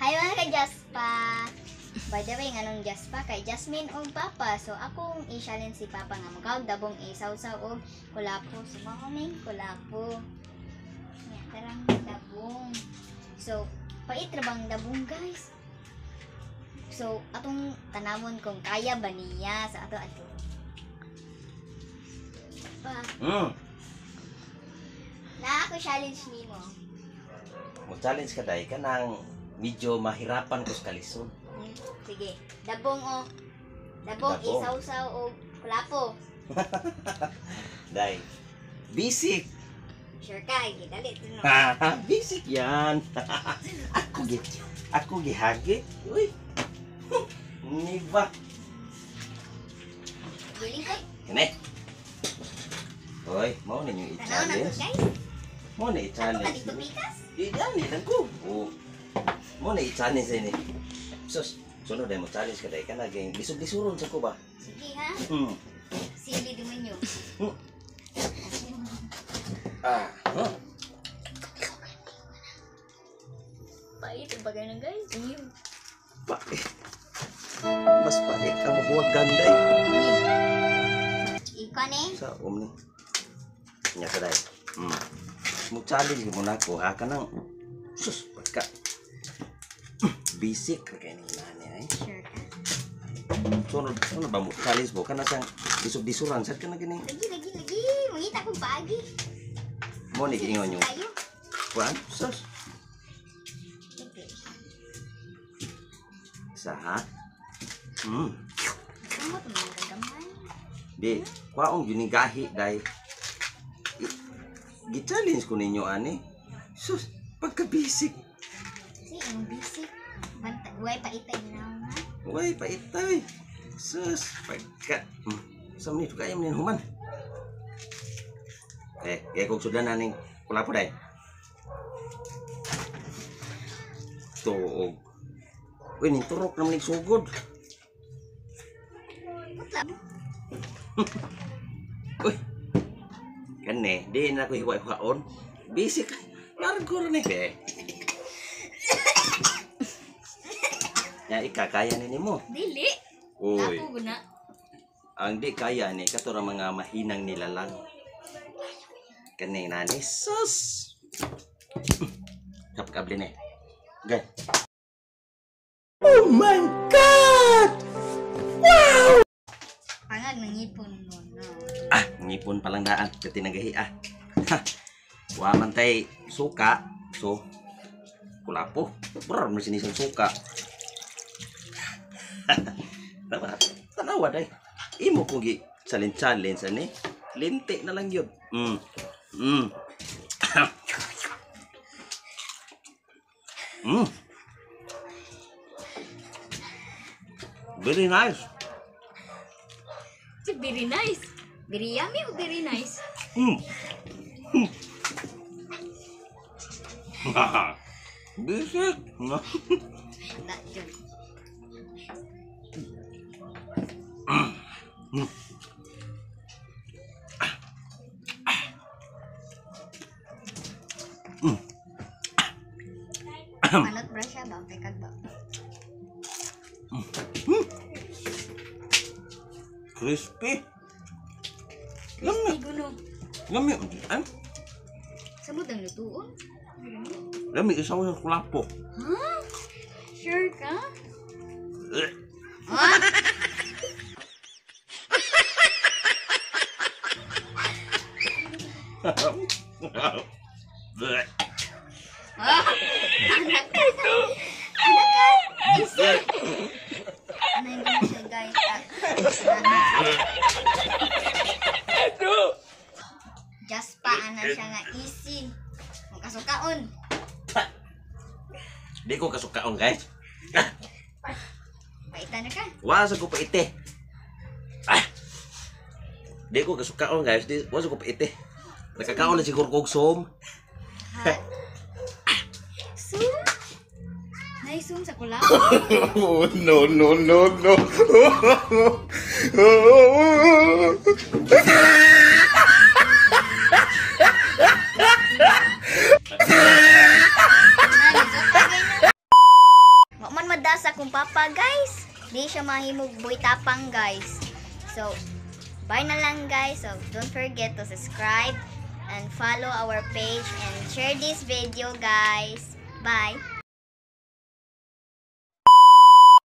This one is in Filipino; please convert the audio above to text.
Hi mga ka-Jaspa! By the way, nganong Jaspa kay Jasmine o Papa. So akong i-challenge si Papa nga magkawag dabong isaw-saw o kulapo. So makaming kulapo. Tarang dabong. So pait ra bang dabong guys? So atong tanamon kung kaya ba niya sa ato. Pa. Na ako challenge nimo. Mo-challenge ka dai kanang medyo mahirapan ko sa kalisod. Sige, dabong o. Dabong, isaw-saw o kulapo. Dai. Basic. Sure ka, dali. Basic yan. Ako gihagi. Uy. Niba. Giling ko. Kene. Oy, mau ninyo Tanaw na to i-challenge. guys. Mau na Ako i-challenge. ka dito pikas. Di gani lang ko. Oh. Mau na i-challenge ini. Sus, sunod dai mo challenge ka dai kana geng lisod-lisuron sa ko ba? Sige ha. Hmm. Sili din mo. Huh? Pait ang bagay na guys. Iyo. Pait. Mas pait ang mabuwag ganday. Ikaw ni. Sa ni. Nya sa dai. Mo challenge mo na ko ha kanang sus pagka basic kay ni nani ay. Sure ka. Sunod ba mo challenge mo kana sang disub-disuran sad kana gini. Lagi. Mangita kong pagi. Mo ni gingon yung Tayo. kuan sus Okay. sa ha. Kamu tuh mga gamay. Di kwaong ginigahi dai. Gi-challenge ko ninyo ani. Sus pagka basic. Si ang basic. Buhay pa itay na nga. Uy, paitay. Sus, pagka. Sa menit kaya menin human. Kaya kong sudah naning kulapo day. Tuog. Uy, ninturok naman ning sugod. Putla. Uy. Kane, di na ko hiwa-hiwaon. Basic. Larag ko rin eh. Ya, ikakaya ni mo. Dili. Uy. Ako guna. Ang di kaya ni katura mga mahinang nilalang. Kani nani sus. Kapag abli ni. Gay. Oh my god. Wow. Pangag ng ipon mo no. Ngipon palang daan kati nagahi Wa man tay suka. So kulapo. Bro, mo sinisang suka. Tanawa day. Imo ko gi challenge ani. Lintik na lang yun. Very nice. It's very nice. Very yummy or very nice? Basic. Not joke. Manot bra siya ba? Pekag ba? Crispy. Crispy guno. Lami. Samot ang lutuon? Lami isaw sa kulapo. Huh? Sure ka? Anak ka! Isa! Ano yung gano'n siya guys? Jaspa, ana siya nga easy. Magkasukaon. Di ko kasukaon guys. Paitan na ka. Wasa ko paite. Di ko kasukaon guys. Wasa ko paite. Nakakaon na siguro kong som. Sum? Naisum sa kulap. Oh, no. papa guys. Di siya mahimog boy tapang guys. So, bye na lang guys. So, don't forget to subscribe and follow our page and share this video guys. Bye!